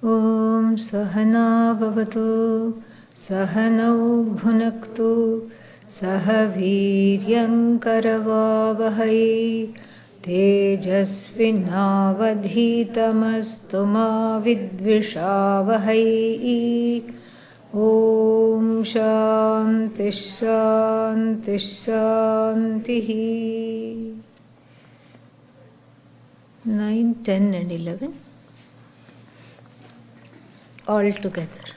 Om Sahana Bhavatu Sahanau Bhunaktu Sahaviryam Karavavahai Tejasvinavadhitamastu ma vidvishavahai. Om Shanti Shanti Shanti. 9, 10 and 11 all together.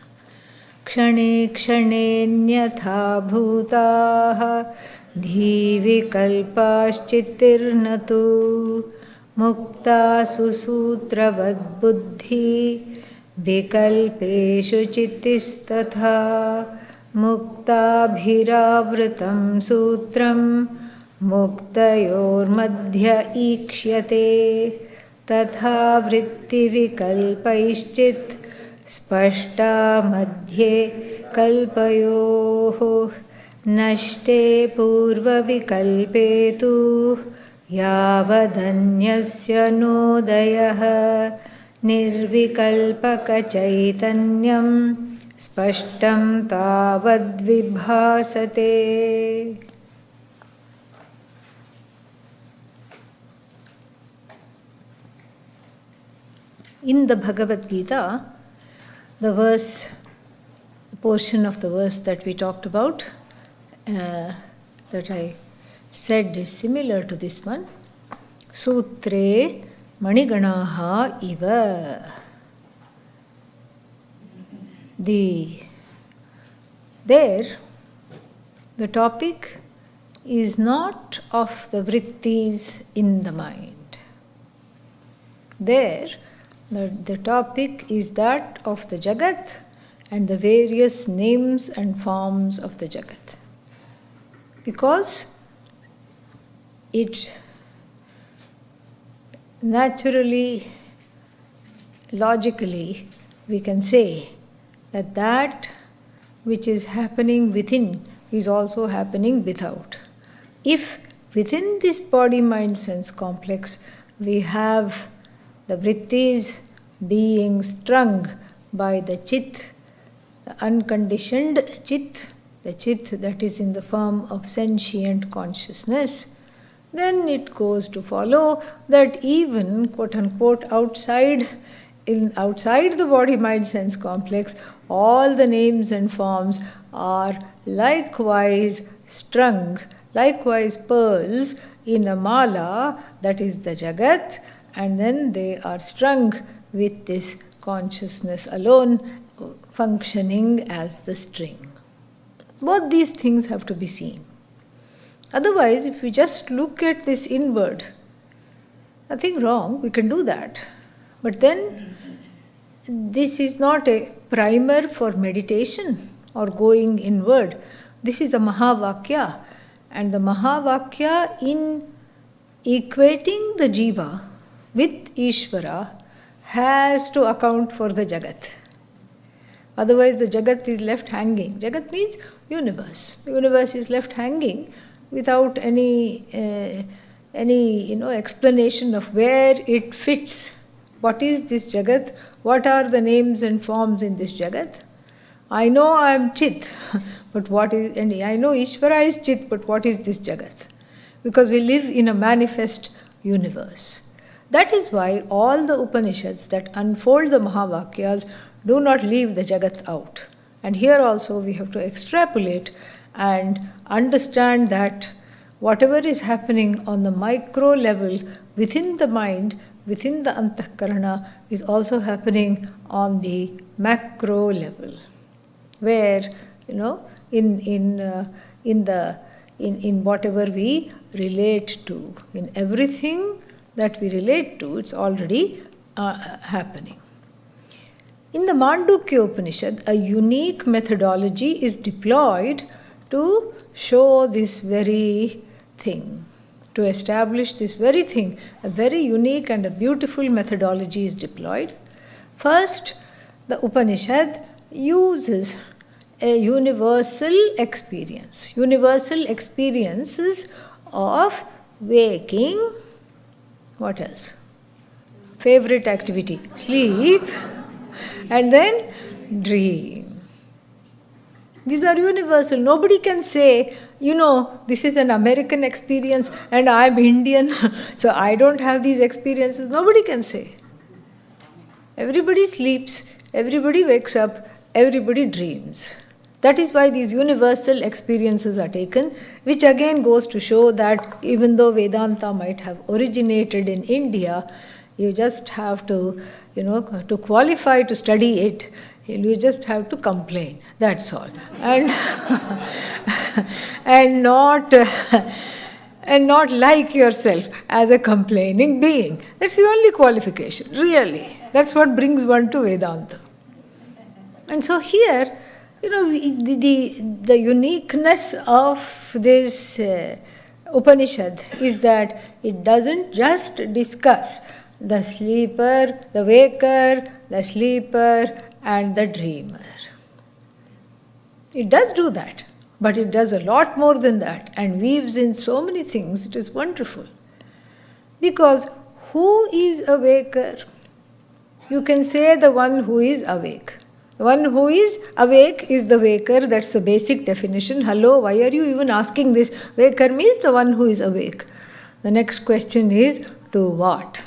Kshane kshanenyatha bhutaah dhivikalpaschittirnatu mukta susutravad buddhi vikalpeshu chittistatha muktabhiravritam sutram muktayor madhya ikshate tatha vritti vikalpaischit spashta madhye kalpayoh nashte purva vikalpetu yavadanyasya nodayah nirvikalpaka chaitanyam spashtam tavad vibhasate. In the Bhagavad Gita, the portion of the verse that we talked about, that I said is similar to this one. Sutre Maniganaha Iva. There, the topic is not of the vrittis in the mind. There, the topic is that of the Jagat and the various names and forms of the Jagat. Because it naturally, logically, we can say that that which is happening within is also happening without. If within this body-mind-sense complex we have the vrittis being strung by the chit, the unconditioned chit, the chit that is in the form of sentient consciousness, then it goes to follow that even quote-unquote outside the body-mind-sense complex, all the names and forms are likewise strung, likewise pearls in a mala that is the Jagat, and then they are strung with this consciousness alone functioning as the string. Both these things have to be seen. Otherwise, if we just look at this inward, nothing wrong, we can do that. But then, this is not a primer for meditation or going inward. This is a Mahavakya. And the Mahavakya, in equating the Jiva with Ishvara, has to account for the Jagat. Otherwise, the Jagat is left hanging. Jagat means universe. The universe is left hanging without any explanation of where it fits. What is this Jagat? What are the names and forms in this Jagat? I know I am Chit, but what is? And I know Ishvara is Chit, but what is this Jagat? Because we live in a manifest universe. That is why all the Upanishads that unfold the Mahavakyas do not leave the Jagat out. And here also we have to extrapolate and understand that whatever is happening on the micro level within the mind, within the Antahkarana, is also happening on the macro level, where in whatever we relate to, in everything that we relate to, it's already happening. In the Mandukya Upanishad, a unique methodology is deployed to show this very thing, to establish this very thing. A very unique and a beautiful methodology is deployed. First, the Upanishad uses a universal experiences of waking, what else? Favorite activity, sleep, And then dream. These are universal. Nobody can say, this is an American experience and I'm Indian, so I don't have these experiences. Nobody can say. Everybody sleeps, everybody wakes up, everybody dreams. That is why these universal experiences are taken, which again goes to show that even though Vedanta might have originated in India, you just have to, to qualify to study it, you just have to complain. That's all. And and not like yourself as a complaining being. That's the only qualification, really. That's what brings one to Vedanta. And so here, the uniqueness of this Upanishad is that it doesn't just discuss the sleeper, the waker, the sleeper, and the dreamer. It does do that, but it does a lot more than that and weaves in so many things. It is wonderful. Because who is a waker? You can say the one who is awake. The one who is awake is the waker. That's the basic definition. Hello, why are you even asking this? Waker means the one who is awake. The next question is, to what?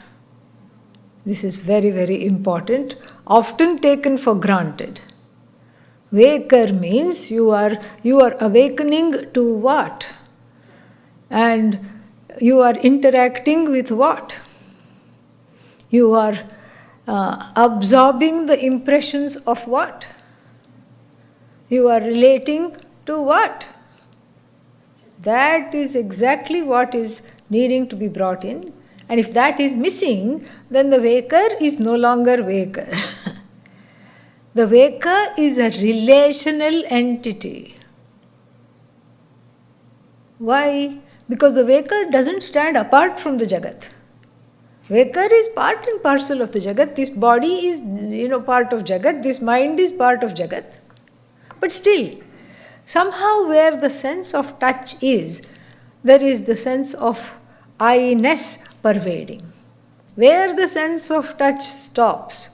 This is very, very important, often taken for granted. Waker means you are awakening to what? And you are interacting with what? You are absorbing the impressions of what? You are relating to what? That is exactly what is needing to be brought in. And if that is missing, then the waker is no longer waker. The waker is a relational entity. Why? Because the waker doesn't stand apart from the Jagat. Waker is part and parcel of the Jagat. This body is, part of Jagat. This mind is part of Jagat. But still, somehow where the sense of touch is, there is the sense of I-ness pervading. Where the sense of touch stops,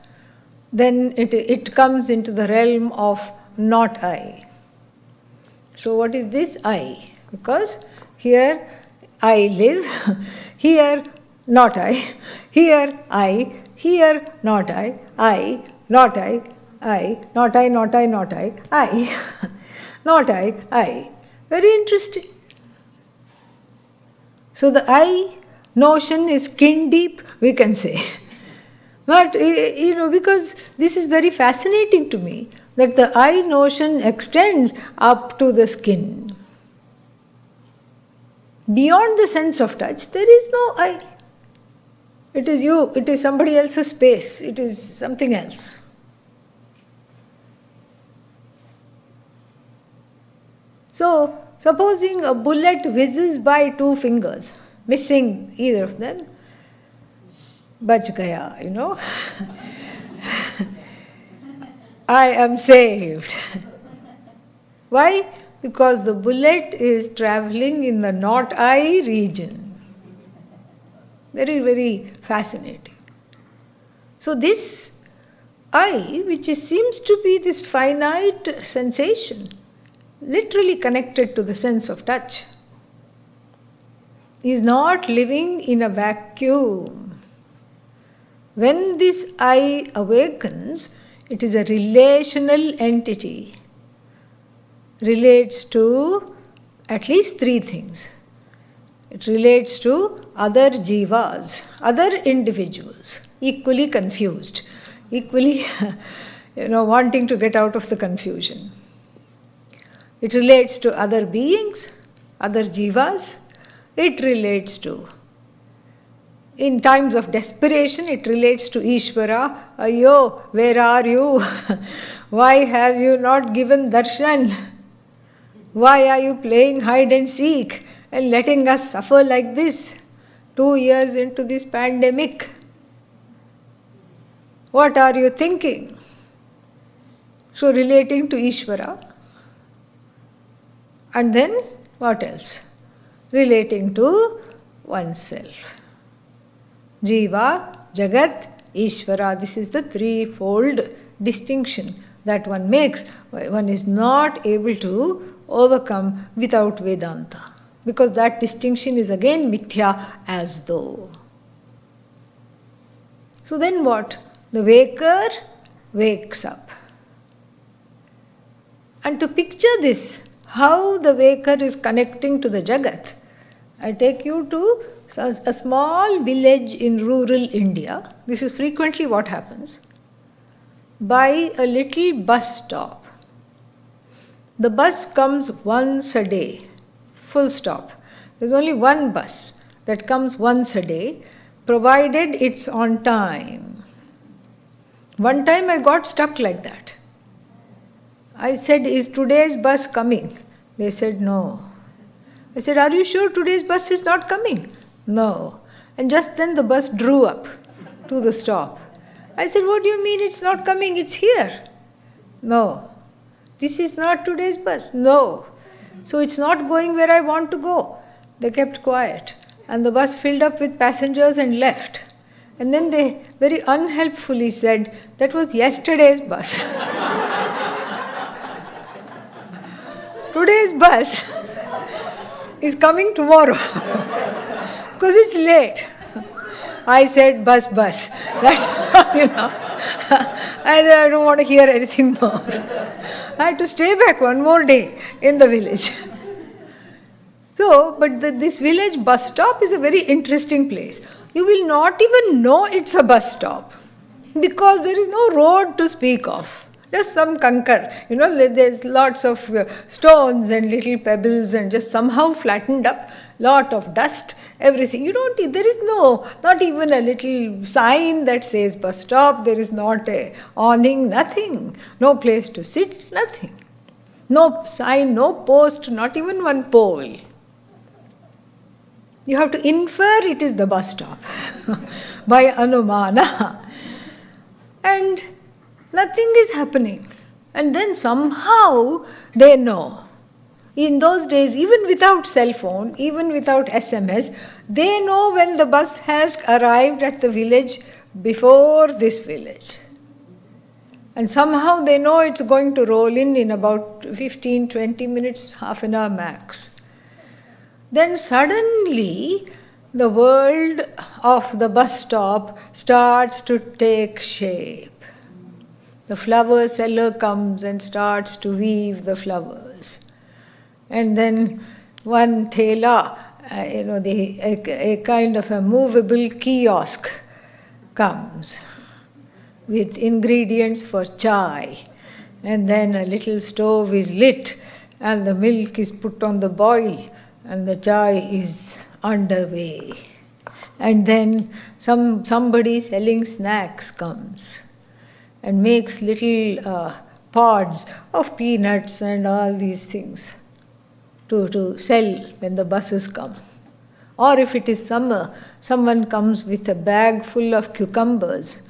then it comes into the realm of not I. So what is this I? Because here I live, here not I, here not I, not I, not I, not I, not I, not I. Very interesting. So the I notion is skin deep, we can say. But, because this is very fascinating to me, that the I notion extends up to the skin. Beyond the sense of touch, there is no I. It is you, it is somebody else's space, it is something else. So, supposing a bullet whizzes by 2 fingers, missing either of them, bach gaya, I am saved. Why? Because the bullet is traveling in the not I region. Very, very fascinating. So this I, which seems to be this finite sensation, literally connected to the sense of touch, is not living in a vacuum. When this I awakens, it is a relational entity. Relates to at least 3 things. It relates to other jivas, other individuals, equally confused, equally wanting to get out of the confusion. It relates to other beings, other jivas. It relates to, in times of desperation, it relates to Ishvara. Ayyo, where are you? Why have you not given darshan? Why are you playing hide and seek and letting us suffer like this 2 years into this pandemic? What are you thinking? So relating to Ishvara. And then what else? Relating to oneself. Jiva, Jagat, Ishvara. This is the threefold distinction that one makes. One is not able to overcome without Vedanta, because that distinction is again mithya, as though. So then what? The waker wakes up. And to picture this, how the waker is connecting to the Jagat, I take you to a small village in rural India. This is frequently what happens. By a little bus stop. The bus comes once a day, full stop. There's only one bus that comes once a day, provided it's on time. One time I got stuck like that. I said, "Is today's bus coming?" They said, "No." I said, "Are you sure today's bus is not coming?" "No." And just then the bus drew up to the stop. I said, "What do you mean it's not coming? It's here." "No." "This is not today's bus." "No." "So it's not going where I want to go." They kept quiet. And the bus filled up with passengers and left. And then they very unhelpfully said, "That was yesterday's bus." Today's bus is coming tomorrow because it's late. I said, bus. That's all, I said, I don't want to hear anything more. I had to stay back one more day in the village. So, but this village bus stop is a very interesting place. You will not even know it's a bus stop because there is no road to speak of. Just some concrete, there's lots of stones and little pebbles and just somehow flattened up, lot of dust, everything. There is not even a little sign that says bus stop, there is not a awning, nothing, no place to sit, nothing. No sign, no post, not even one pole. You have to infer it is the bus stop by anumana. And nothing is happening. And then somehow they know. In those days, even without cell phone, even without SMS, they know when the bus has arrived at the village before this village. And somehow they know it's going to roll in about 15, 20 minutes, half an hour max. Then suddenly the world of the bus stop starts to take shape. The flower seller comes and starts to weave the flowers. And then one thela, a kind of a movable kiosk comes with ingredients for chai. And then a little stove is lit and the milk is put on the boil and the chai is underway. And then somebody selling snacks comes and makes little pods of peanuts and all these things to sell when the buses come. Or if it is summer, someone comes with a bag full of cucumbers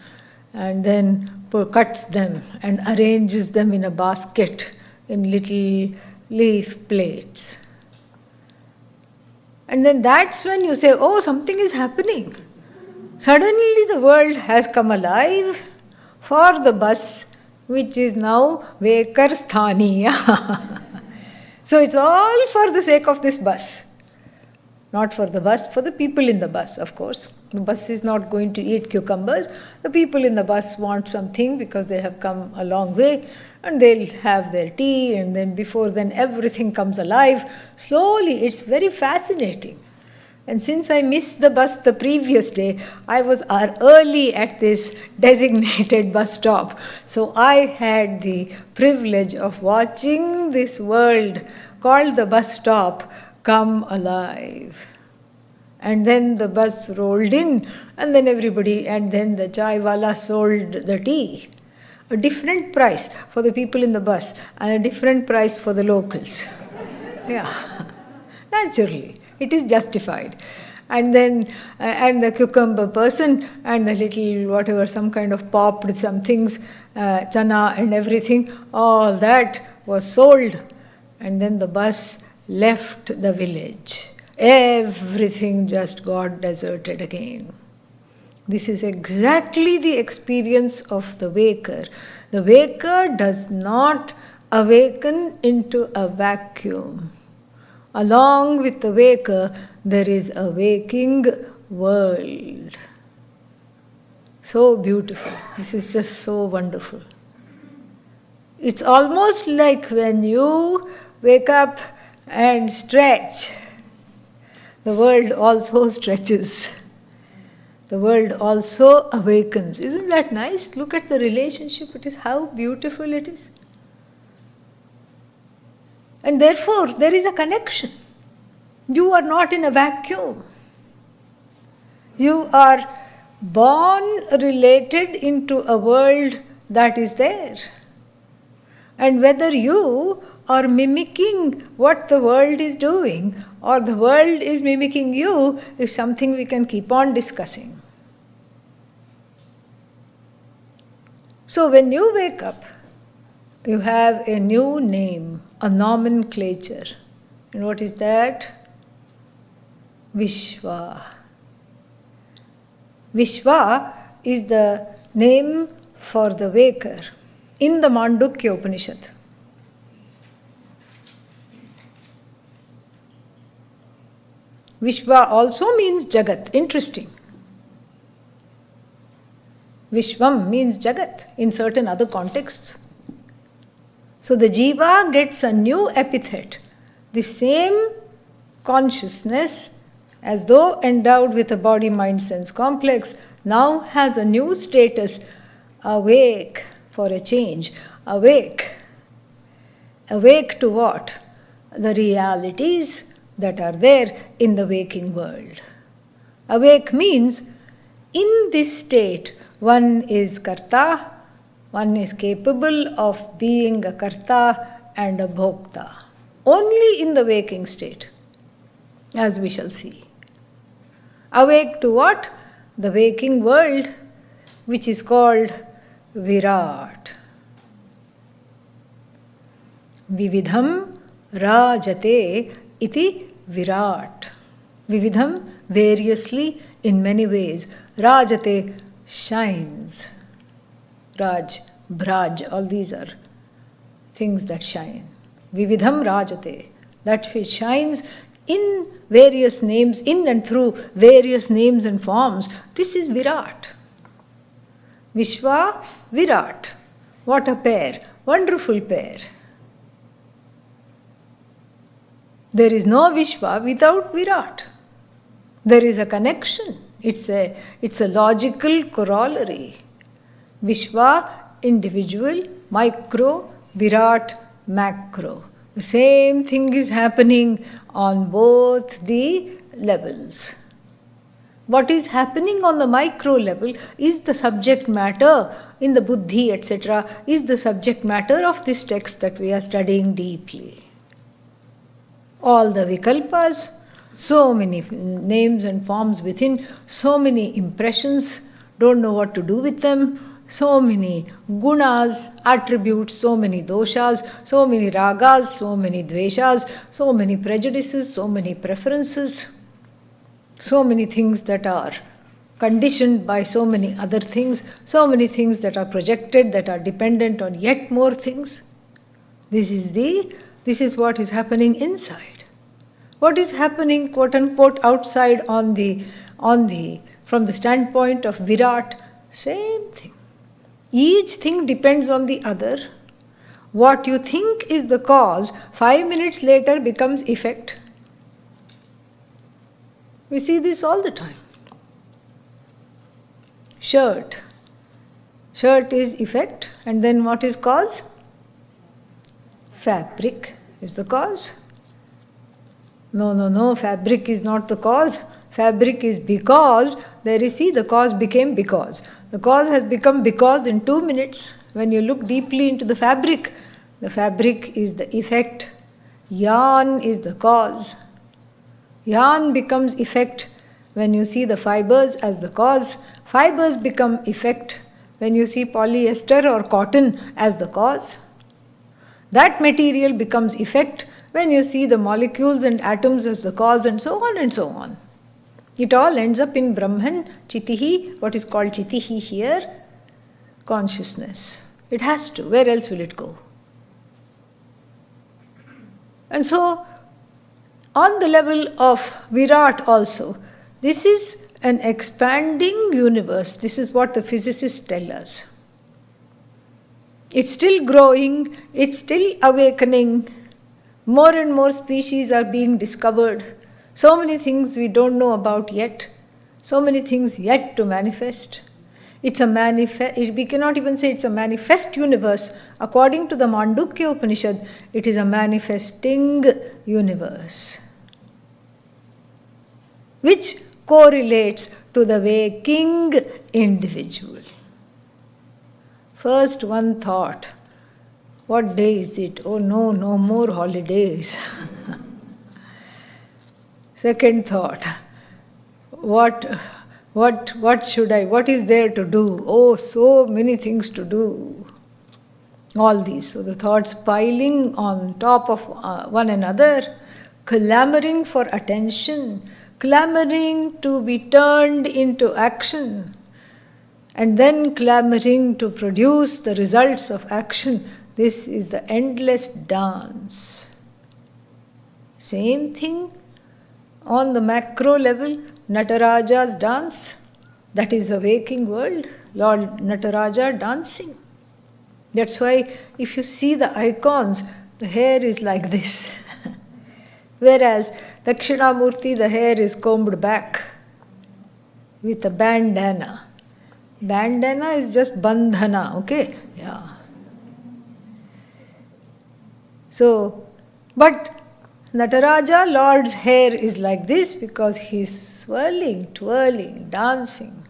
and then cuts them and arranges them in a basket in little leaf plates. And then that's when you say, oh, something is happening. Suddenly the world has come alive for the bus, which is now Vekar Sthaniya. So it's all for the sake of this bus. Not for the bus, for the people in the bus, of course. The bus is not going to eat cucumbers. The people in the bus want something because they have come a long way and they'll have their tea, and then before then everything comes alive. Slowly, it's very fascinating. And since I missed the bus the previous day, I was early at this designated bus stop. So I had the privilege of watching this world called the bus stop come alive. And then the bus rolled in, and then the chai wala sold the tea. A different price for the people in the bus and a different price for the locals. Yeah, naturally. It is justified. And then, and the cucumber person and the little some kind of popped some things, chana and everything, all that was sold. And then the bus left the village. Everything just got deserted again. This is exactly the experience of the waker. The waker does not awaken into a vacuum. Along with the waker, there is a waking world. So beautiful. This is just so wonderful. It's almost like when you wake up and stretch, the world also stretches. The world also awakens. Isn't that nice? Look at the relationship. It is how beautiful it is. And therefore, there is a connection. You are not in a vacuum. You are born related into a world that is there. And whether you are mimicking what the world is doing or the world is mimicking you is something we can keep on discussing. So when you wake up, you have a new name, a nomenclature. And what is that? Vishwa. Vishwa is the name for the waker in the Mandukya Upanishad. Vishwa also means Jagat. Interesting. Vishwam means Jagat in certain other contexts. So the jiva gets a new epithet. The same consciousness, as though endowed with a body-mind-sense complex, now has a new status, awake for a change. Awake. Awake to what? The realities that are there in the waking world. Awake means, in this state, one is karta, one is capable of being a karta and a bhokta. Only in the waking state, as we shall see. Awake to what? The waking world, which is called Virat. Vividham rajate iti Virat. Vividham, variously, in many ways. Rajate, shines. Raj, Braj, all these are things that shine. Vividham rajate, that which shines in various names, in and through various names and forms. This is Virat. Vishwa, Virat. What a pair, wonderful pair. There is no Vishwa without Virat. There is a connection. It's a logical corollary. Vishwa, individual, micro, Virat, macro. The same thing is happening on both the levels. What is happening on the micro level is the subject matter in the buddhi, etc., is the subject matter of this text that we are studying deeply. All the vikalpas, so many names and forms within, so many impressions, don't know what to do with them, so many gunas, attributes, so many doshas, so many ragas, so many dveshas, so many prejudices, so many preferences, so many things that are conditioned by so many other things, so many things that are projected, that are dependent on yet more things. This is what is happening inside. What is happening, quote unquote, outside from the standpoint of Virat, same thing. Each thing depends on the other. What you think is the cause, 5 minutes later becomes effect. We see this all the time. Shirt. Shirt is effect, and then what is cause? Fabric is the cause. No, fabric is not the cause. Fabric is because, there is, see, the cause became because. The cause has become because in 2 minutes. When you look deeply into the fabric is the effect. Yarn is the cause. Yarn becomes effect when you see the fibers as the cause. Fibers become effect when you see polyester or cotton as the cause. That material becomes effect when you see the molecules and atoms as the cause, and so on and so on. It all ends up in Brahman, Chitihi, what is called Chitihi here, consciousness. It has to. Where else will it go? And so, on the level of Virat also, this is an expanding universe. This is what the physicists tell us. It's still growing, it's still awakening. More and more species are being discovered. So many things we don't know about yet. So many things yet to manifest. It's a we cannot even say it's a manifest universe. According to the Mandukya Upanishad, it is a manifesting universe, which correlates to the waking individual. First one thought, what day is it? Oh no, no more holidays. Second thought, what is there to do? Oh, so many things to do. All these. So the thoughts piling on top of one another, clamoring for attention, clamoring to be turned into action, and then clamoring to produce the results of action. This is the endless dance. Same thing on the macro level, Nataraja's dance. That is the waking world, Lord Nataraja dancing. That's why if you see the icons, the hair is like this. Whereas Dakshinamurti, the hair is combed back with a bandana. Bandana is just bandhana, okay? Yeah. So, but Nataraja, Lord's hair is like this because he's swirling, twirling, dancing.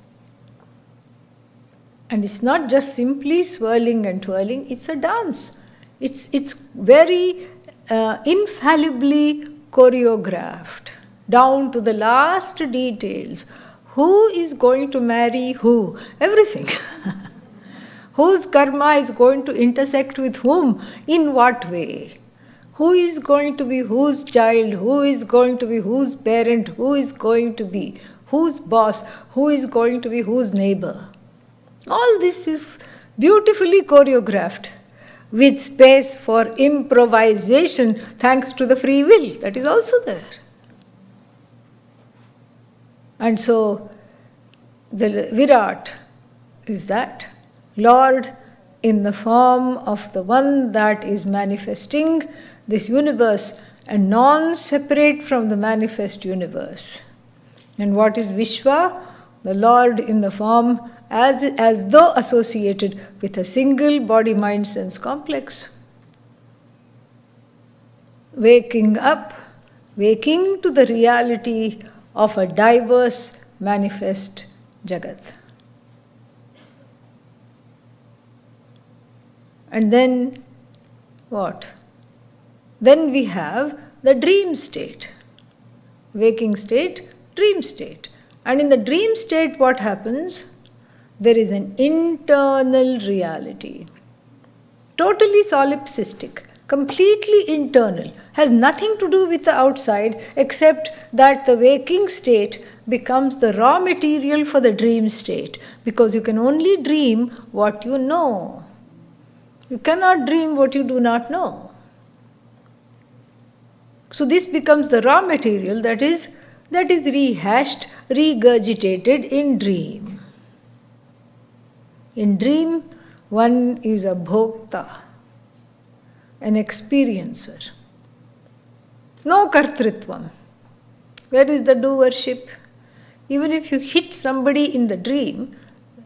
And it's not just simply swirling and twirling, it's a dance. It's very infallibly choreographed, down to the last details. Who is going to marry who? Everything. Whose karma is going to intersect with whom? In what way? Who is going to be whose child? Who is going to be whose parent? Who is going to be whose boss? Who is going to be whose neighbor? All this is beautifully choreographed with space for improvisation thanks to the free will that is also there. And so the Virat is that Lord in the form of the one that is manifesting this universe and non-separate from the manifest universe. And what is Vishwa? The Lord in the form as though associated with a single body-mind-sense complex. Waking up, waking to the reality of a diverse manifest Jagat. And then what? Then we have the dream state. Waking state, dream state. And in the dream state what happens? There is an internal reality. Totally solipsistic, completely internal, has nothing to do with the outside except that the waking state becomes the raw material for the dream state, because you can only dream what you know. You cannot dream what you do not know. So this becomes the raw material that is rehashed, regurgitated in dream. In dream, one is a bhokta, an experiencer. No kartritvam. Where is the doership? Even if you hit somebody in the dream,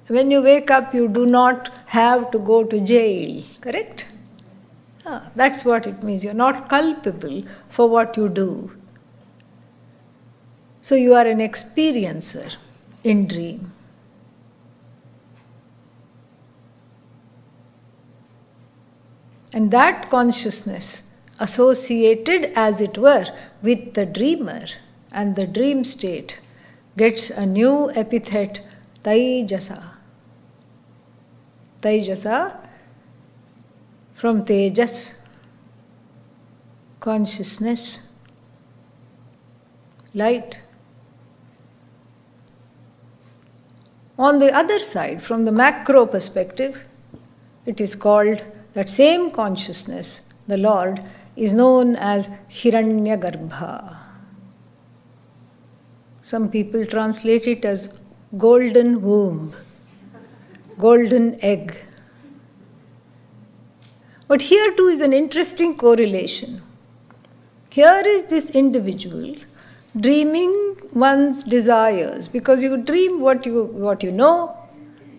when you wake up, you do not have to go to jail, correct? That's what it means. You're not culpable for what you do. So you are an experiencer in dream. And that consciousness, associated as it were with the dreamer and the dream state, gets a new epithet, Taijasa. Taijasa from Tejas, consciousness, light. On the other side, from the macro perspective, it is called, that same consciousness, the Lord, is known as Hiranyagarbha. Some people translate it as golden womb, golden egg. But here too is an interesting correlation. Here is this individual dreaming one's desires, because you dream what you know.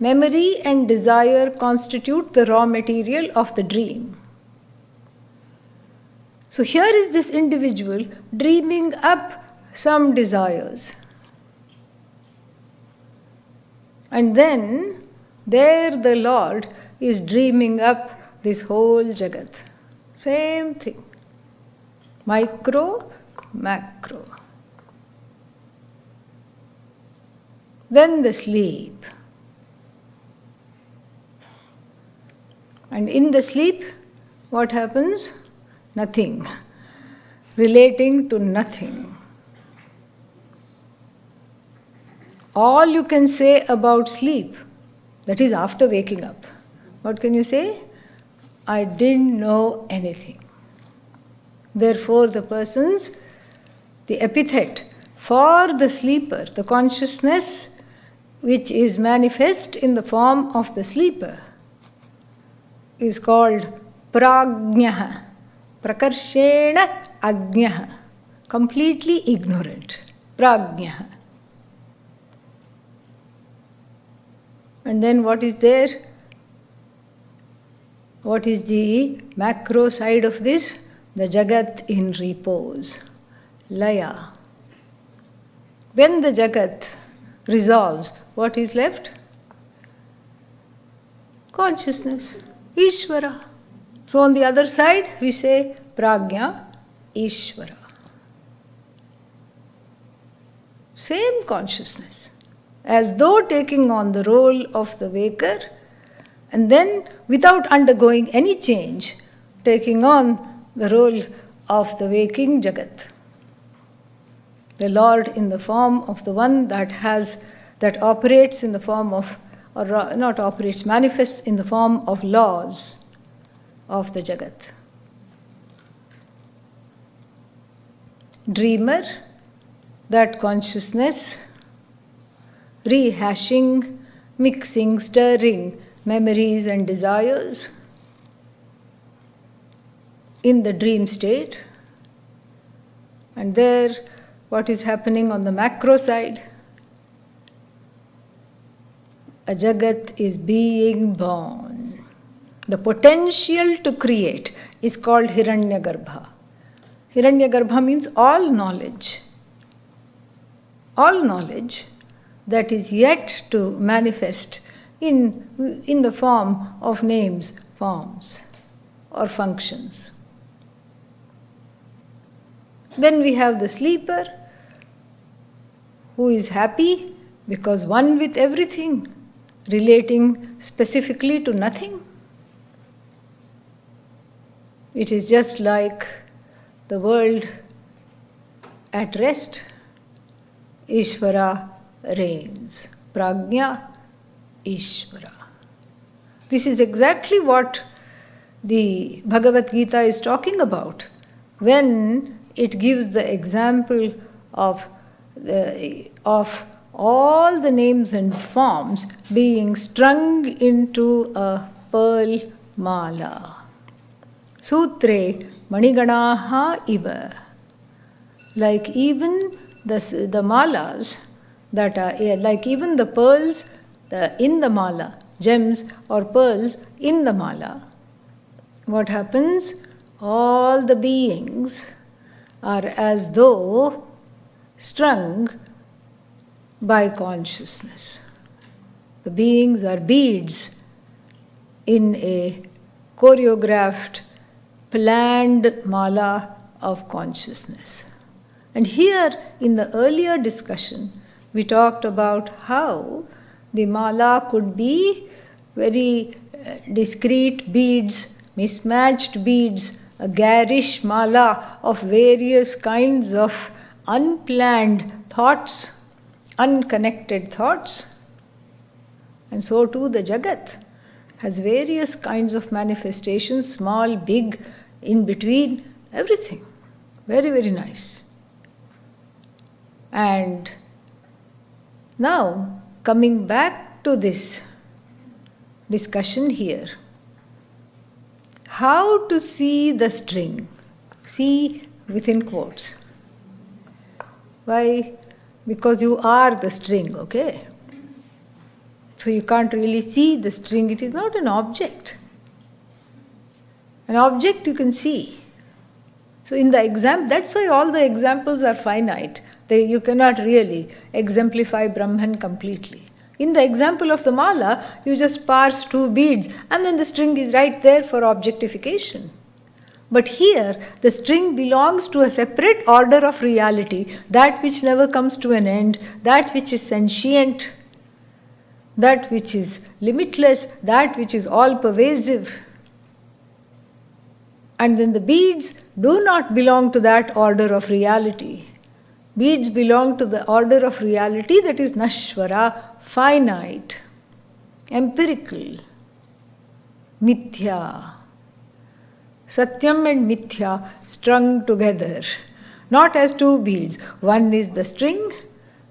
Memory and desire constitute the raw material of the dream. So here is this individual dreaming up some desires. And then there the Lord is dreaming up this whole Jagat. Same thing. Micro, macro. Then the sleep. And in the sleep, what happens? Nothing. Relating to nothing. All you can say about sleep, that is after waking up. What can you say? I didn't know anything. Therefore, the epithet for the sleeper, the consciousness which is manifest in the form of the sleeper, is called prajñah, prakarshena ajñah, completely ignorant, prajñah. And then what is there? What is the macro side of this? The Jagat in repose, laya. When the Jagat resolves, what is left? Consciousness, Ishvara. So on the other side, we say Prajna, Ishvara. Same consciousness, as though taking on the role of the waker, and then without undergoing any change, taking on the role of the waking Jagat. The Lord in the form of the one that operates in the form of, or not operates, manifests in the form of laws of the Jagat. Dreamer, that consciousness, rehashing, mixing, stirring memories and desires in the dream state. And there, what is happening on the macro side? A Jagat is being born. The potential to create is called Hiranyagarbha. Hiranyagarbha means all knowledge. All knowledge that is yet to manifest in the form of names, forms, or functions. Then we have the sleeper, who is happy because one with everything, relating specifically to nothing. It is just like the world at rest. Ishvara reigns. Prajna, Ishvara. This is exactly what the Bhagavad Gita is talking about when it gives the example of all the names and forms being strung into a pearl mala. Sutre maniganaha iva. Like even the malas that are, like even the pearls in the mala, gems or pearls in the mala. What happens? All the beings are as though strung by consciousness. The beings are beads in a choreographed, planned mala of consciousness. And here, in the earlier discussion, we talked about how the mala could be very discrete beads, mismatched beads, a garish mala of various kinds of unplanned thoughts, unconnected thoughts. And so too the Jagat has various kinds of manifestations, small, big, in between, everything. Very, very nice. And now, coming back to this discussion here, how to see the string? See within quotes. Why? Because you are the string, okay? So you can't really see the string. It is not an object. An object you can see. So in the that's why all the examples are finite. You cannot really exemplify Brahman completely. In the example of the mala, you just parse 2 beads and then the string is right there for objectification. But here, the string belongs to a separate order of reality, that which never comes to an end, that which is sentient, that which is limitless, that which is all-pervasive. And then the beads do not belong to that order of reality. Beads belong to the order of reality that is Nashvara, finite, empirical, mithya. Satyam and mithya strung together, not as 2 beads. One is the string,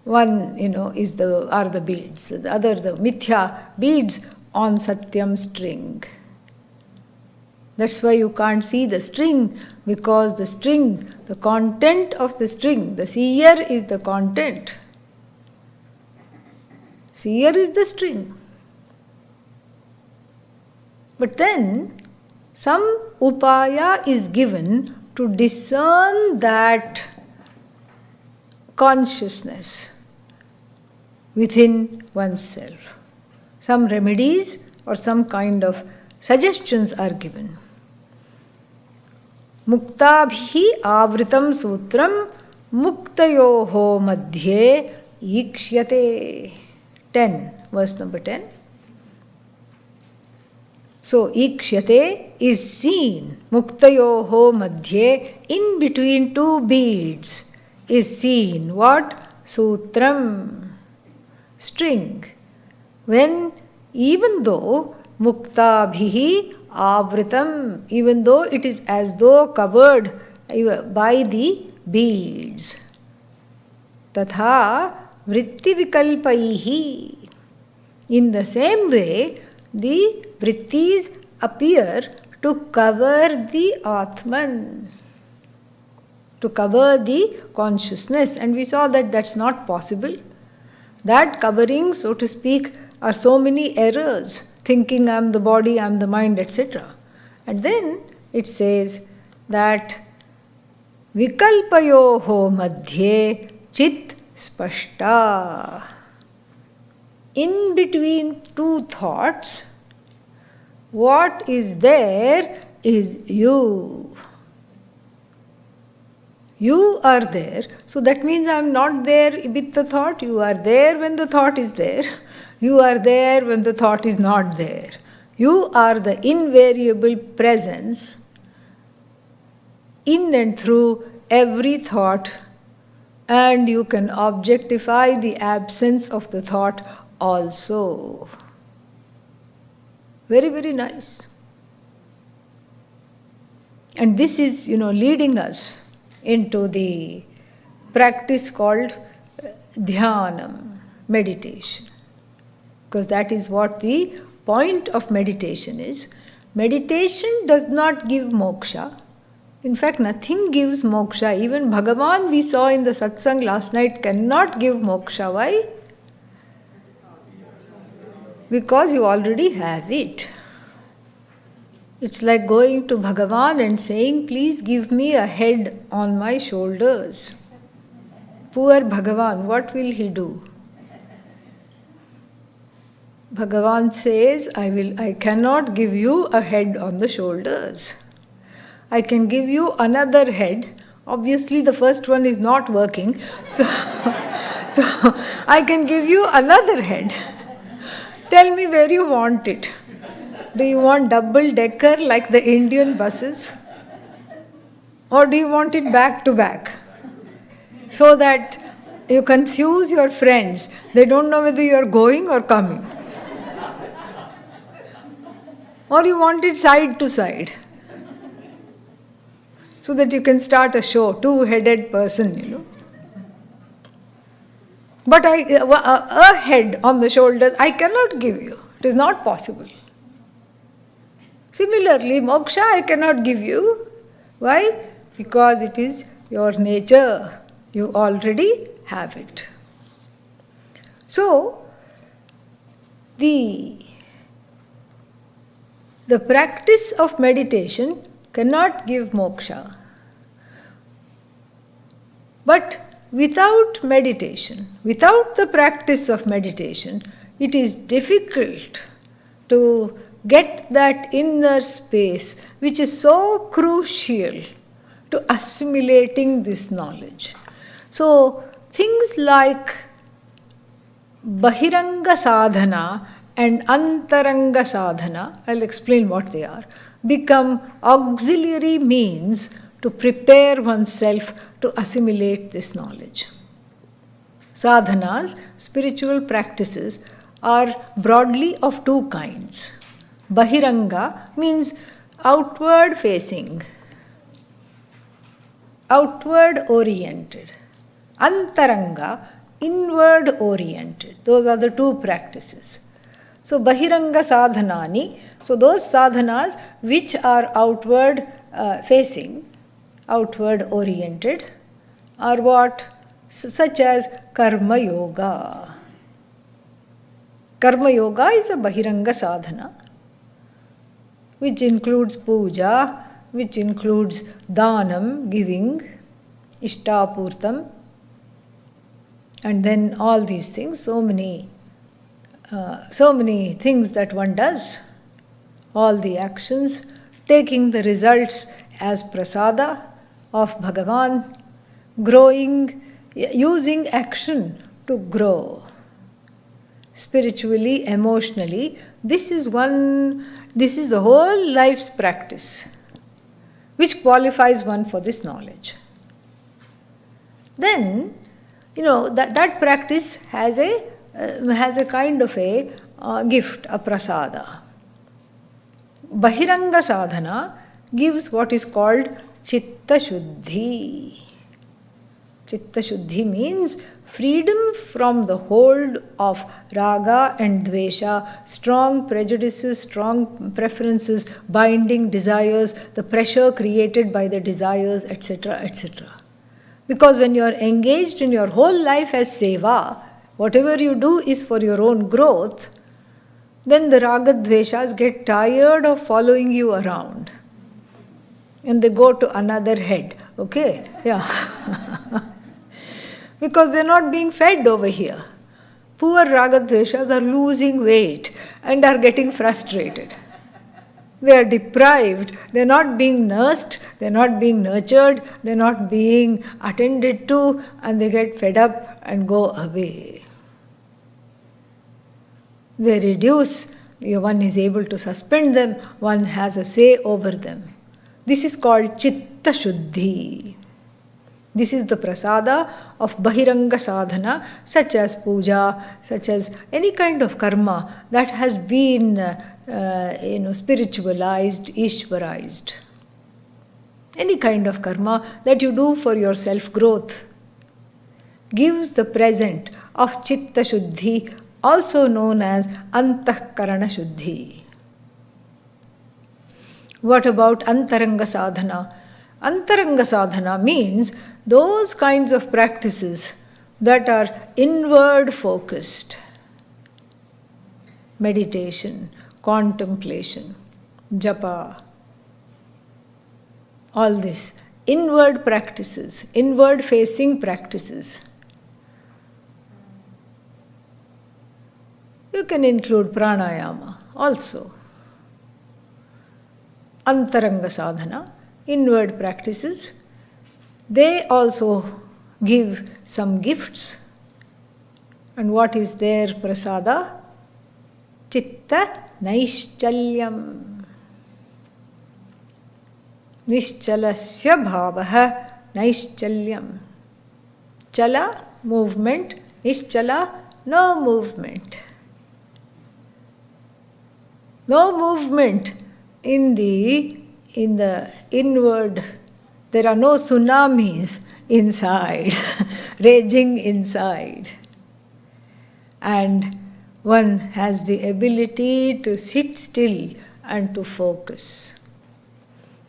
one, are the beads. The other, the mithya beads on satyam string. That's why you can't see the string, because the string, the content of the string, the seer is the content. Seer is the string. But then, some upaya is given to discern that consciousness within oneself. Some remedies or some kind of suggestions are given. Muktabhi avritam sutram muktayoho madhye ikshyate. 10, verse number 10. So, ikshyate is seen. Muktayoho madhye, in between 2 beads, is seen. What? Sutram, string. When, even though muktabhihi avritam, even though it is as though covered by the beads. Tatha vritti vikalpaihi. In the same way, the vrittis appear to cover the Atman, to cover the consciousness. And we saw that that's not possible. That covering, so to speak, are so many errors, thinking I am the body, I am the mind, etc. And then it says that vikalpayoho madhye chit spashta. In between 2 thoughts, what is there is you. You are there. So that means I am not there with the thought. You are there when the thought is there. You are there when the thought is not there. You are the invariable presence in and through every thought, and you can objectify the absence of the thought also. Very, very nice. And this is, leading us into the practice called dhyanam, meditation. Because that is what the point of meditation is. Meditation does not give moksha. In fact, nothing gives moksha. Even Bhagavan, we saw in the satsang last night, cannot give moksha. Why? Because you already have it. It's like going to Bhagavan and saying, please give me a head on my shoulders. Poor Bhagavan, what will he do? Bhagavan says, I cannot give you a head on the shoulders. I can give you another head. Obviously, the first one is not working. So I can give you another head. Tell me where you want it. Do you want double-decker like the Indian buses? Or do you want it back to back? So that you confuse your friends. They don't know whether you are going or coming. Or you want it side to side, so that you can start a show, two-headed person. But a head on the shoulders, I cannot give you. It is not possible. Similarly, moksha I cannot give you. Why? Because it is your nature. You already have it. So, the practice of meditation cannot give moksha. But without meditation, without the practice of meditation, it is difficult to get that inner space which is so crucial to assimilating this knowledge. So, things like Bahiranga sadhana and Antaranga sadhana, I'll explain what they are, become auxiliary means to prepare oneself to assimilate this knowledge. Sadhanas, spiritual practices, are broadly of two kinds. Bahiranga means outward facing, outward oriented. Antaranga, inward oriented. Those are the two practices. So, Bahiranga sadhanani, so those sadhanas which are outward facing, outward oriented, are what? Such as Karma Yoga. Karma Yoga is a Bahiranga sadhana, which includes puja, which includes dhanam, giving, ishtapurtam, and then all these things, so many things that one does, all the actions, taking the results as prasada of Bhagavan, growing, using action to grow spiritually, emotionally. This is the whole life's practice which qualifies one for this knowledge. Then, that practice has a kind of a gift, a prasada. Bahiranga sadhana gives what is called Chitta Shuddhi. Chitta Shuddhi means freedom from the hold of raga and dvesha, strong prejudices, strong preferences, binding desires, the pressure created by the desires, etc., etc. Because when you are engaged in your whole life as seva, whatever you do is for your own growth, then the raga dveshas get tired of following you around. And they go to another head. Okay? Yeah. Because they're not being fed over here. Poor raga dveshas are losing weight and are getting frustrated. They are deprived, they are not being nursed, they are not being nurtured, they are not being attended to, and they get fed up and go away. They reduce, one is able to suspend them, one has a say over them. This is called Chitta Shuddhi. This is the prasada of Bahiranga sadhana, such as puja, such as any kind of karma that has been spiritualized, ishwarized. Any kind of karma that you do for your self-growth gives the present of Chitta Shuddhi, also known as Antahkarana Shuddhi. What about Antaranga sadhana? Antaranga sadhana means those kinds of practices that are inward focused. Meditation, contemplation, japa, all this. Inward practices, inward facing practices. You can include pranayama also. Antaranga sadhana, inward practices. They also give some gifts. And what is their prasada? Chitta Naishchalyam. Nishchalasya bhavaha Naishchalyam. Chala, movement. Nischala, no movement. No movement in the inward. There are no tsunamis inside, raging inside. And one has the ability to sit still and to focus.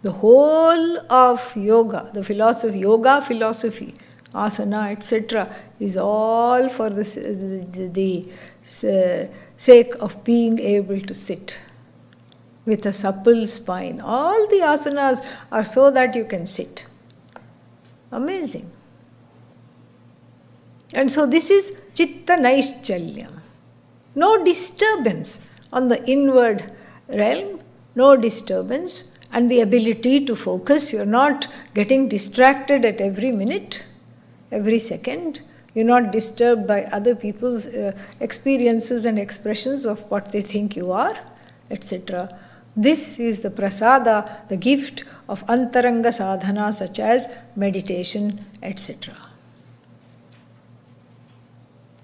The whole of yoga, the philosophy, yoga philosophy, asana, etc., is all for the sake of being able to sit with a supple spine. All the asanas are so that you can sit. Amazing. And so this is chitta naischalyam. No disturbance on the inward realm, no disturbance, and the ability to focus. You're not getting distracted at every minute, every second. You're not disturbed by other people's experiences and expressions of what they think you are, etc. This is the prasada, the gift of antaranga sadhana such as meditation, etc.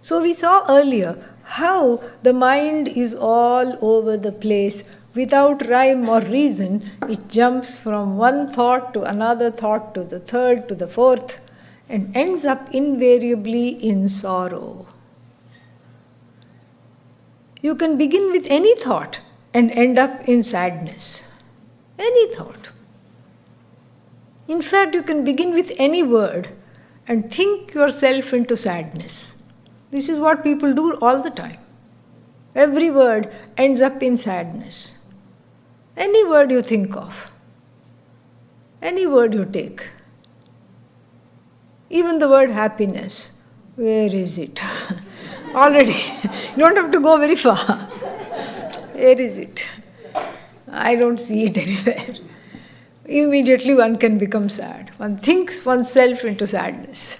So we saw earlier how the mind is all over the place. Without rhyme or reason, it jumps from one thought to another thought to the third to the fourth and ends up invariably in sorrow. You can begin with any thought and end up in sadness. Any thought. In fact, you can begin with any word and think yourself into sadness. This is what people do all the time. Every word ends up in sadness. Any word you think of, any word you take, even the word happiness, where is it? Already, you don't have to go very far. Where is it? I don't see it anywhere. Immediately one can become sad. One thinks oneself into sadness.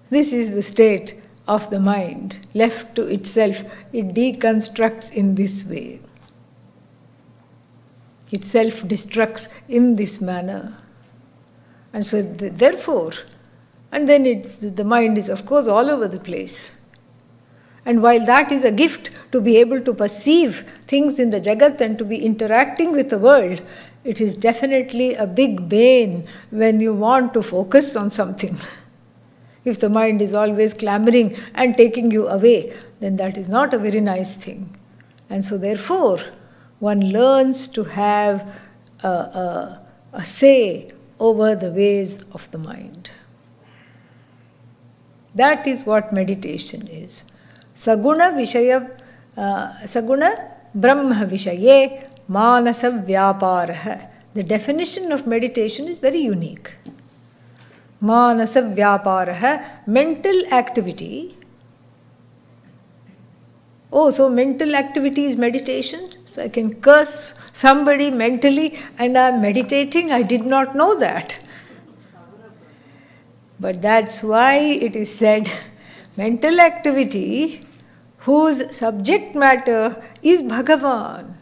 This is the state of the mind. Left to itself, it deconstructs in this way. It self-destructs in this manner. And so therefore, and then the mind is of course all over the place. And while that is a gift to be able to perceive things in the Jagat and to be interacting with the world, it is definitely a big bane when you want to focus on something. If the mind is always clamoring and taking you away, then that is not a very nice thing. And so therefore, one learns to have a say over the ways of the mind. That is what meditation is. Saguna Brahma Vishaye Manasa Vyaparaha. The definition of meditation is very unique. Manasa Vyaparaha, mental activity. Oh, so mental activity is meditation? So I can curse somebody mentally and I am meditating? I did not know that. But that's why it is said, mental activity whose subject matter is Bhagavan.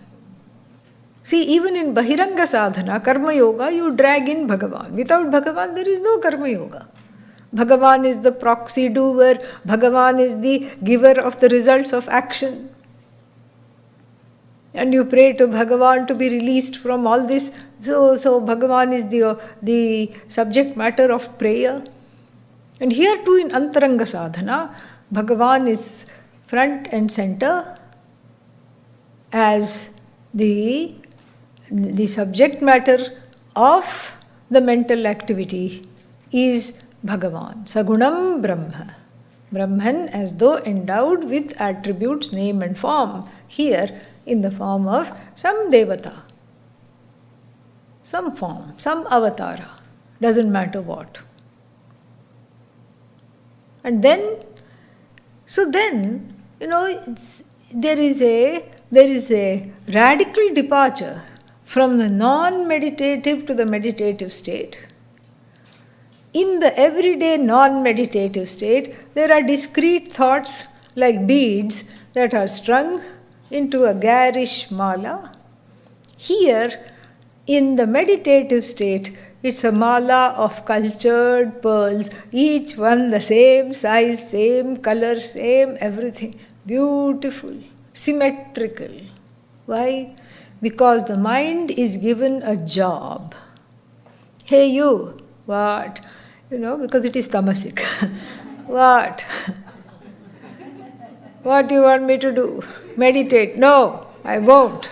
See, even in Bahiranga sadhana, karma yoga, you drag in Bhagavan. Without Bhagavan, there is no karma yoga. Bhagavan is the proxy doer. Bhagavan is the giver of the results of action. And you pray to Bhagavan to be released from all this. So Bhagavan is the subject matter of prayer. And here too in Antaranga sadhana, Bhagavan is front and center as the subject matter of the mental activity is Bhagavan. Sagunam Brahma. Brahman as though endowed with attributes, name and form. Here in the form of some devata. Some form, some avatara. Doesn't matter what. And then, there is a radical departure from the non-meditative to the meditative state. In the everyday non-meditative state, there are discrete thoughts like beads that are strung into a garish mala. Here, in the meditative state, it's a mala of cultured pearls, each one the same size, same color, same everything. Beautiful. symmetrical. Why? Because the mind is given a job. Hey you, what? Because it is tamasic. What? What do you want me to do? Meditate? No, I won't.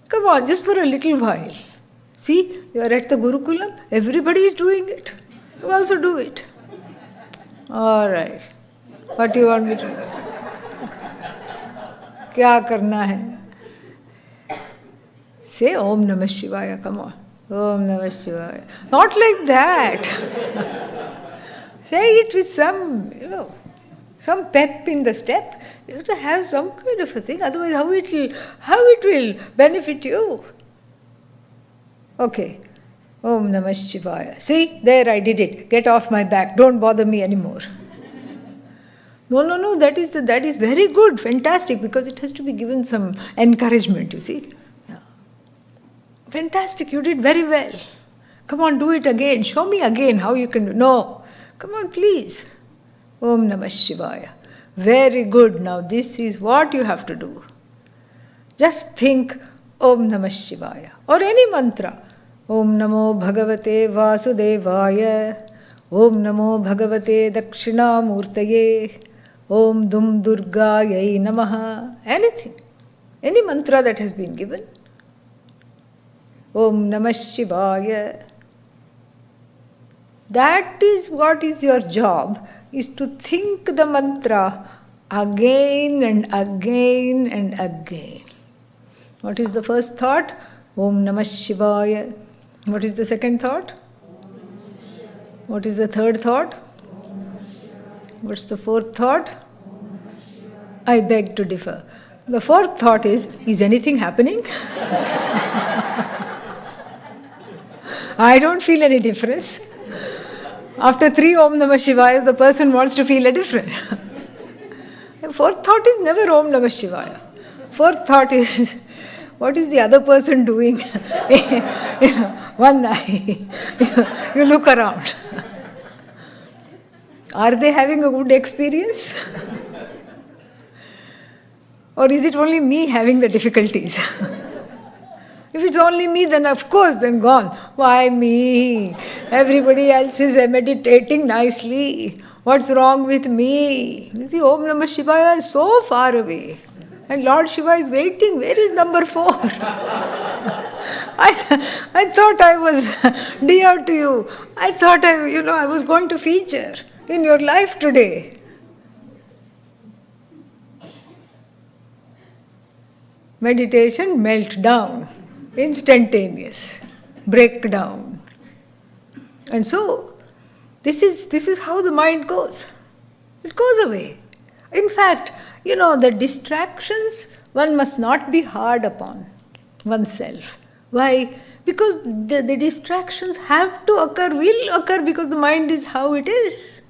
Come on, just for a little while. See, you are at the Gurukulam, everybody is doing it. You also do it. All right. What do you want me to do? Kya karna hai? Say Om Namah Shivaya, come on. Om Namah Shivaya. Not like that. Say it with some pep in the step. You have to have some kind of a thing, otherwise how it will benefit you? Okay. Om Namah Shivaya. See, there I did it. Get off my back. Don't bother me anymore. No. That is very good, fantastic, because it has to be given some encouragement, you see. Yeah. Fantastic, you did very well. Come on, do it again. Show me again how you can do. No. Come on, please. Om Namah Shivaya. Very good. Now this is what you have to do. Just think Om Namah Shivaya. Or any mantra. Om Namo Bhagavate Vasudevaya. Om Namo Bhagavate Dakshinamurtaye. Om Dum Durgayai Namaha. Anything. Any mantra that has been given. Om Namah Shivaya. That is what is your job, is to think the mantra again and again and again. What is the first thought? Om Namah Shivaya. What is the second thought? What is the third thought? What's the fourth thought? I beg to differ. The fourth thought is anything happening? I don't feel any difference. After 3 Om Namah Shivaya, the person wants to feel a different. Fourth thought is never Om Namah Shivaya. Fourth thought is, what is the other person doing? One eye. You look around. Are they having a good experience? Or is it only me having the difficulties? If it's only me, then of course, then gone. Why me? Everybody else is meditating nicely. What's wrong with me? You see, Om Namah Shivaya is so far away. And Lord Shiva is waiting. Where is number 4? I thought I was dear to you. I thought I was going to feature in your life today. Meditation melt down. Instantaneous breakdown. And so this is how the mind goes. It goes away. In fact, the distractions, one must not be hard upon oneself. Why? Because the distractions have to occur, will occur, because the mind is how it is.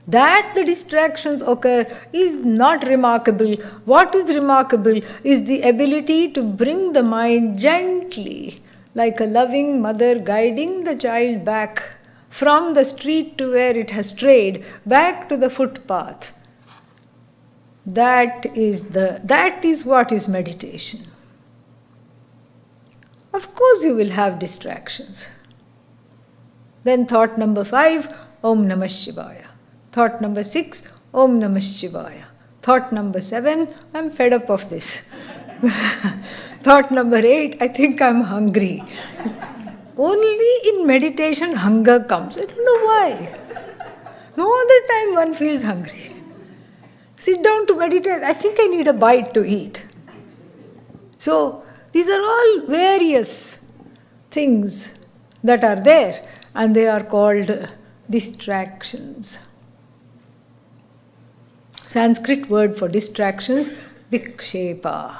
That the distractions occur is not remarkable. What is remarkable is the ability to bring the mind gently, like a loving mother guiding the child back from the street to where it has strayed, back to the footpath. That is what is meditation. Of course you will have distractions. Then thought number 5, Om Namah Shivaya. Thought number 6, Om Namah Shivaya. Thought number 7, I'm fed up of this. Thought number 8, I think I'm hungry. Only in meditation hunger comes. I don't know why. No other time one feels hungry. Sit down to meditate, I think I need a bite to eat. So these are all various things that are there, and they are called distractions. Sanskrit word for distractions, vikshepa.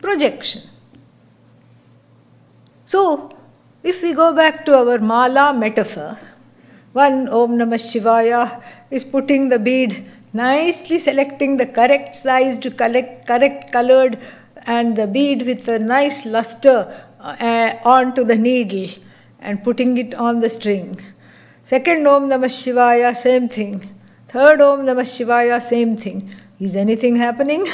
Projection. So, if we go back to our mala metaphor, one Om Namah Shivaya is putting the bead, nicely selecting the correct sized, correct colored, and the bead with a nice luster onto the needle and putting it on the string. Second Om Namah Shivaya, same thing. Third Om Namah Shivaya, same thing. Is anything happening?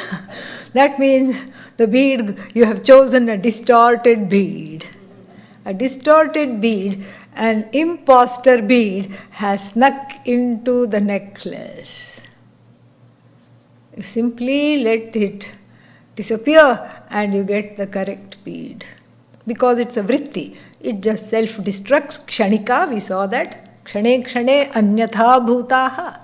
That means the bead, you have chosen a distorted bead. A distorted bead, an imposter bead, has snuck into the necklace. You simply let it disappear and you get the correct bead. Because it's a vritti, it just self-destructs. Kshanika, we saw that. Kshane kshane anyatha bhutaha.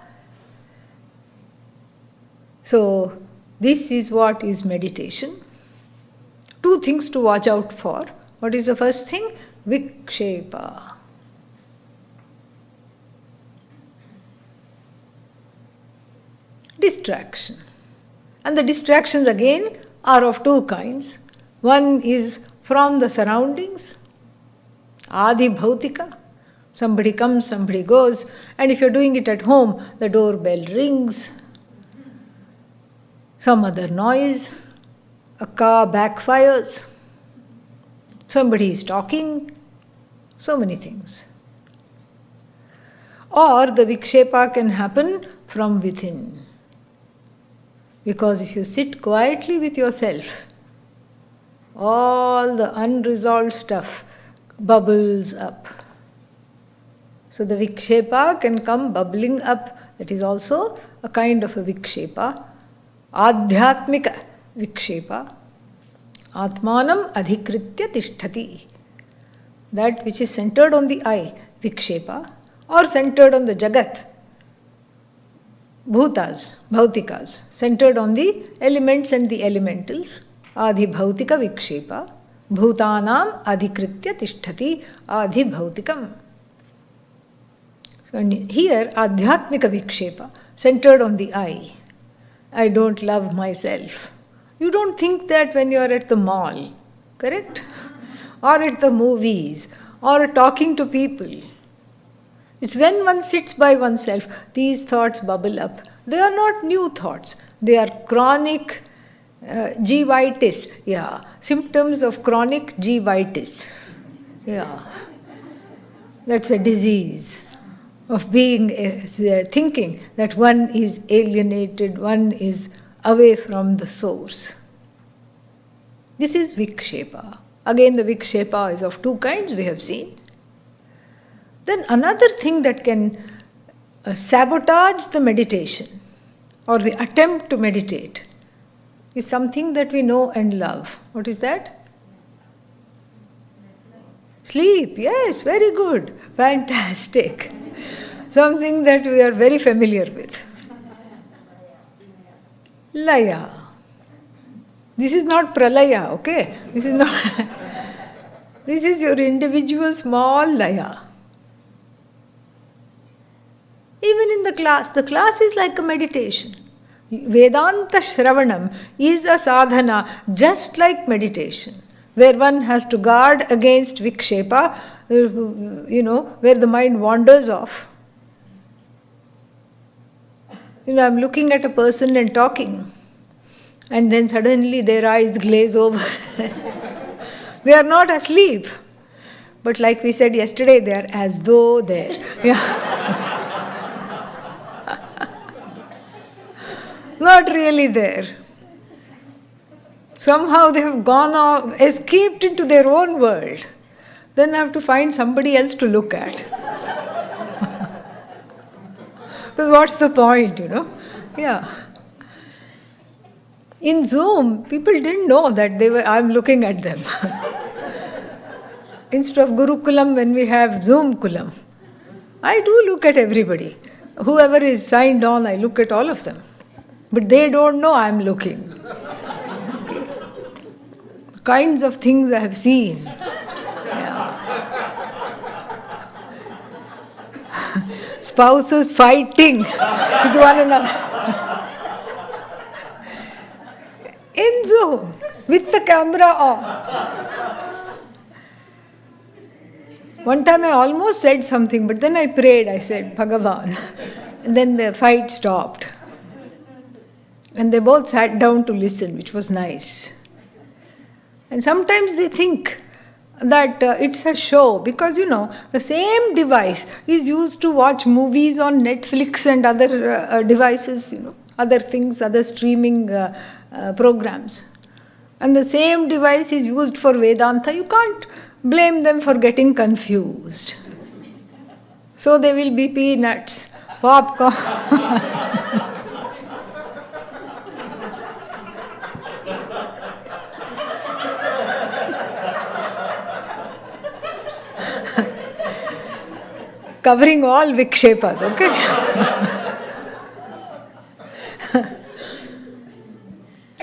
So, this is what is meditation. Two things to watch out for. What is the first thing? Vikshepa. Distraction. And the distractions again are of two kinds. One is from the surroundings, adi bhautika. Somebody comes, somebody goes, and if you're doing it at home, the doorbell rings, some other noise, a car backfires, somebody is talking, so many things. Or the vikshepa can happen from within. Because if you sit quietly with yourself, all the unresolved stuff bubbles up. So the vikshepa can come bubbling up. That is also a kind of a vikshepa. Adhyatmika vikshepa. Atmanam adhikritya tishtati. That which is centered on the I, vikshepa, or centered on the jagat, bhutas, bhautikas, centered on the elements and the elementals, adhi bhautika vikshepa, bhutanam adhikritya tishtati adhi bhautikam. So here, adhyatmika vikshepa, centered on the I don't love myself. You don't think that when you are at the mall, correct? Or at the movies, or talking to people. It's when one sits by oneself, these thoughts bubble up. They are not new thoughts. They are chronic jivitis. Yeah, symptoms of chronic jivitis. Yeah, that's a disease of being thinking that one is alienated, one is away from the source. This is vikshepa. Again, the vikshepa is of two kinds, we have seen. Then another thing that can sabotage the meditation or the attempt to meditate is something that we know and love. What is that? Sleep. Yes, very good. Fantastic. Something that we are very familiar with. Laya. This is not pralaya, okay? This is not. This is your individual small laya. Even in the class is like a meditation. Vedanta Shravanam is a sadhana just like meditation, where one has to guard against vikshepa, where the mind wanders off. I'm looking at a person and talking, and then suddenly their eyes glaze over. They are not asleep, but like we said yesterday, they are as though there. Yeah. Not really there. Somehow they have gone off, escaped into their own world. Then I have to find somebody else to look at. Because what's the point, Yeah. In Zoom, people didn't know that I'm looking at them. Instead of Gurukulam, when we have Zoom Kulam, I do look at everybody. Whoever is signed on, I look at all of them. But they don't know I'm looking. Kinds of things I have seen. Yeah. Spouses fighting with one another. In Zoom, with the camera on. One time I almost said something, but then I prayed. I said, Bhagavan. And then the fight stopped. And they both sat down to listen, which was nice. And sometimes they think that it's a show, because the same device is used to watch movies on Netflix and other devices, other things, other streaming programs. And the same device is used for Vedanta. You can't blame them for getting confused. So there will be peanuts, popcorn. Covering all vikshepas, okay?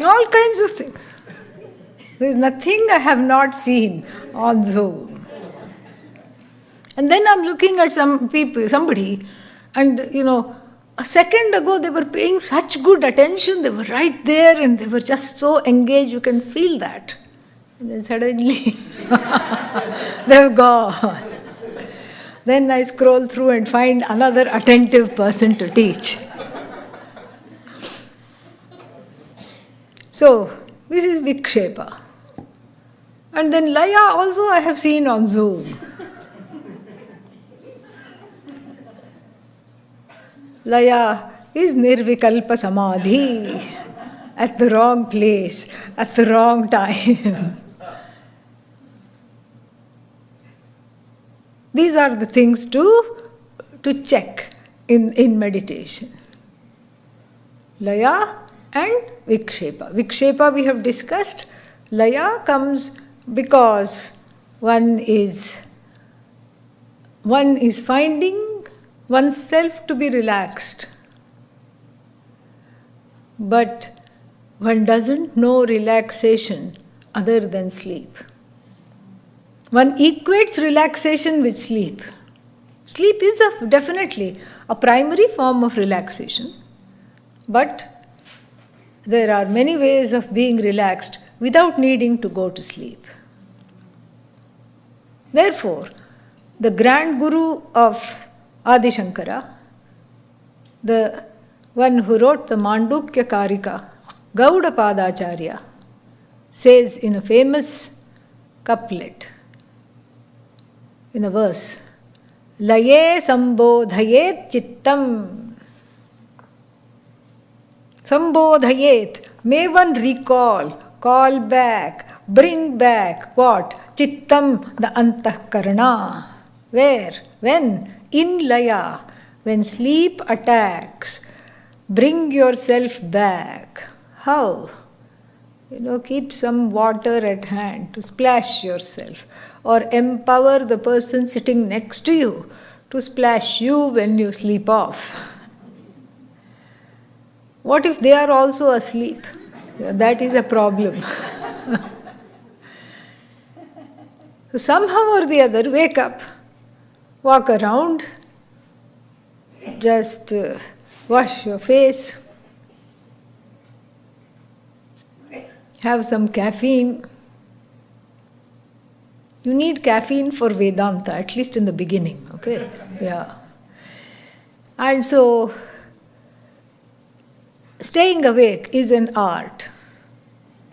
All kinds of things. There is nothing I have not seen on Zoom. And then I'm looking at somebody, and a second ago they were paying such good attention, they were right there and they were just so engaged, you can feel that. And then suddenly, they've gone. Then I scroll through and find another attentive person to teach. So, this is Vikshepa. And then Laya also I have seen on Zoom. Laya is Nirvikalpa Samadhi, at the wrong place, at the wrong time. These are the things to check in meditation. Laya and Vikshepa. Vikshepa we have discussed. Laya comes because one is finding oneself to be relaxed. But one doesn't know relaxation other than sleep. One equates relaxation with sleep. Sleep is definitely a primary form of relaxation, but there are many ways of being relaxed without needing to go to sleep. Therefore, the grand guru of Adi Shankara, the one who wrote the Mandukya Karika, Gaudapadacharya, says in a famous couplet, in a verse, Laye sambodhayet chittam. Sambodhayet, may one recall, call back, bring back what? Chittam, the antahkarana. Where? When? In Laya. When sleep attacks, bring yourself back. How? Keep some water at hand to splash yourself, or empower the person sitting next to you to splash you when you sleep off. What if they are also asleep? That is a problem. So somehow or the other, wake up, walk around, just wash your face, have some caffeine. You need caffeine for Vedanta, at least in the beginning, okay? Yeah. And so, staying awake is an art.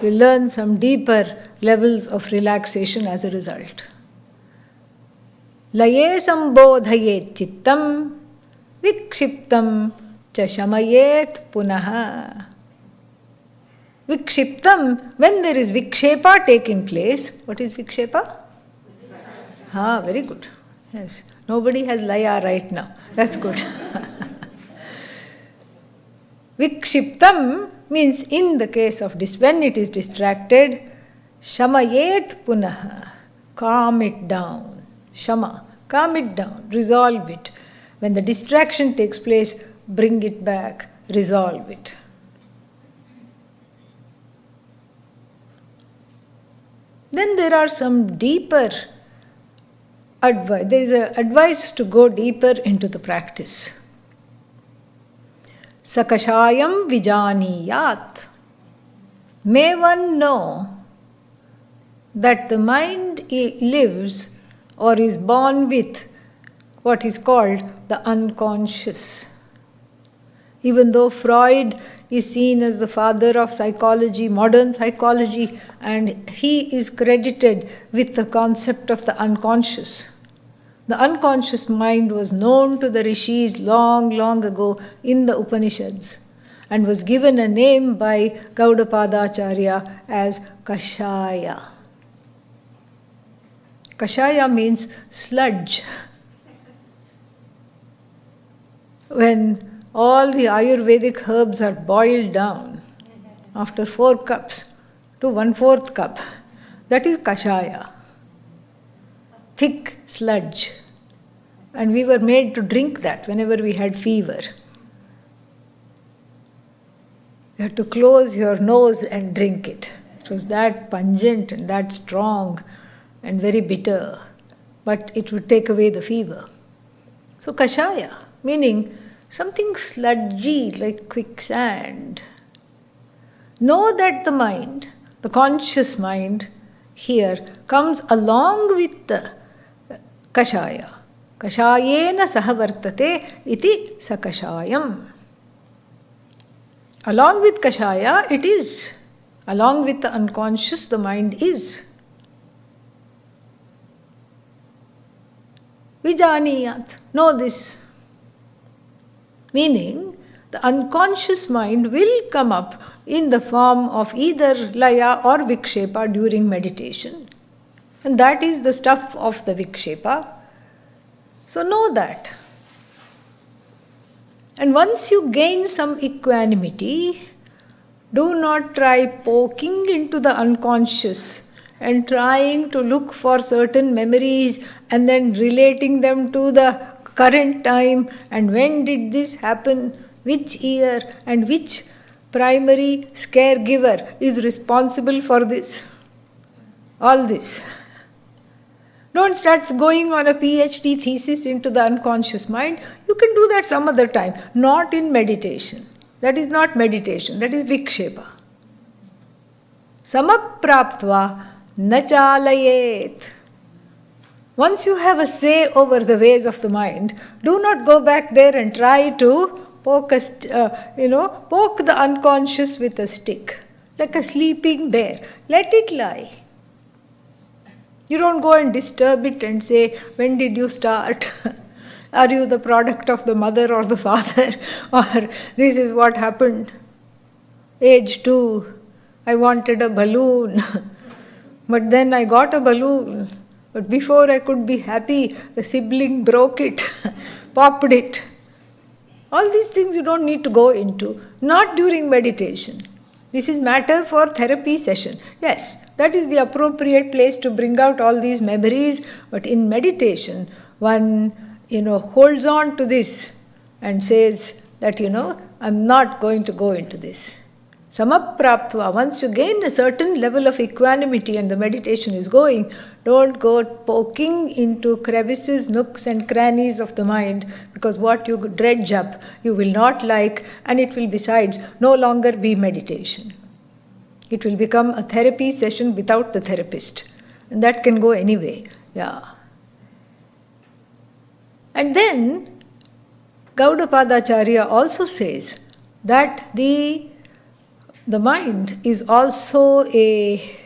We learn some deeper levels of relaxation as a result. Laye sambodhayet chittam, vikshiptam cha shamayet punaha. Vikshiptam, when there is vikshepa taking place, what is vikshepa? Very good. Yes. Nobody has Laya right now. That's good. Vikshiptam means in the case of when it is distracted, shamayet punaha, calm it down. Shama, calm it down, resolve it. When the distraction takes place, bring it back, resolve it. Then there are some deeper advice. There is an advice to go deeper into the practice. Sakashayam vijaniyat. May one know that the mind lives or is born with what is called the unconscious. Even though Freud is seen as the father of psychology, modern psychology, and he is credited with the concept of the unconscious. The unconscious mind was known to the rishis long, long ago in the Upanishads and was given a name by Gaudapadacharya as Kashaya. Kashaya means sludge. When all the Ayurvedic herbs are boiled down after 4 cups to 1/4 cup, that is Kashaya. Thick sludge. And we were made to drink that whenever we had fever. You had to close your nose and drink it. It was that pungent and that strong and very bitter, but it would take away the fever. So Kashaya, meaning something sludgy like quicksand. Know that the mind, the conscious mind here, comes along with the Kashaya. Kashayena sahavartate iti sakashayam. Along with Kashaya, it is. Along with the unconscious, the mind is. Vijaniyat. Know this. Meaning, the unconscious mind will come up in the form of either laya or vikshepa during meditation. And that is the stuff of the vikshepa. So know that. And once you gain some equanimity, do not try poking into the unconscious and trying to look for certain memories and then relating them to the current time and when did this happen, which year and which primary caregiver is responsible for this. All this. Don't start going on a PhD thesis into the unconscious mind. You can do that some other time, not in meditation. That is not meditation, that is vikshepa. Samapraptva na chalayet. Once you have a say over the ways of the mind, do not go back there and try to poke the unconscious with a stick, like a sleeping bear. Let it lie. You don't go and disturb it and say, when did you start? Are you the product of the mother or the father? Or this is what happened. Age 2, I wanted a balloon. But then I got a balloon. But before I could be happy, the sibling broke it, popped it. All these things you don't need to go into, not during meditation. This is matter for therapy session. Yes, that is the appropriate place to bring out all these memories, but in meditation, one, holds on to this and says that, I'm not going to go into this. Samapraptva, once you gain a certain level of equanimity and the meditation is going, don't go poking into crevices, nooks and crannies of the mind, because what you dredge up, you will not like, and it will besides no longer be meditation. It will become a therapy session without the therapist. And that can go anyway. Yeah. And then Gaudapadacharya also says that the mind is also a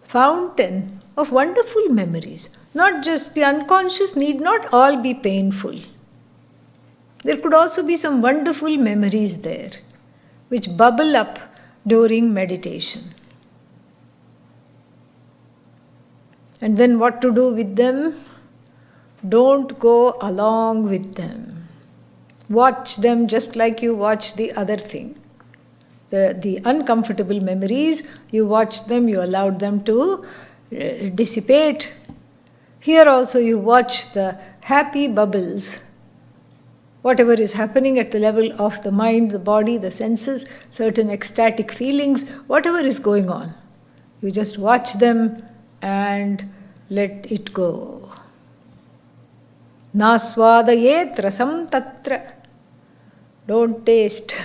fountain of wonderful memories. Not just the unconscious need not all be painful. There could also be some wonderful memories there, which bubble up during meditation. And then what to do with them? Don't go along with them. Watch them just like you watch the other thing. The uncomfortable memories, you watch them, you allowed them to dissipate. Here also you watch the happy bubbles. Whatever is happening at the level of the mind, the body, the senses, certain ecstatic feelings, whatever is going on, you just watch them and let it go. Nasvadayet rasam tatra. Don't taste.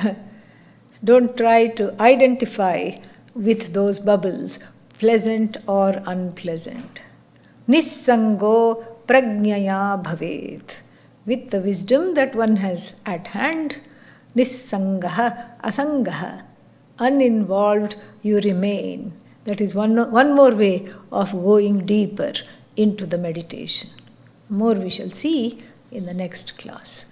Don't try to identify with those bubbles, pleasant or unpleasant. Nissango prajnaya bhavet. With the wisdom that one has at hand, Nissangaha, asangaha. Uninvolved you remain. That is one more way of going deeper into the meditation. More we shall see in the next class.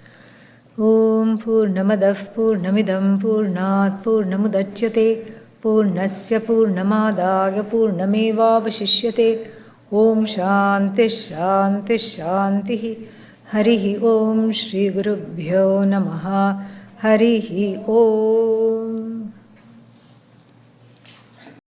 Om Purnamadav Purnamidam Purnat Purnamudachyate Purnasya Purnamadaya Purnamevavashishyate. Om Shanti Shanti Shanti. Harihi Om Shri Gurubhyo Namaha. Harihi Om.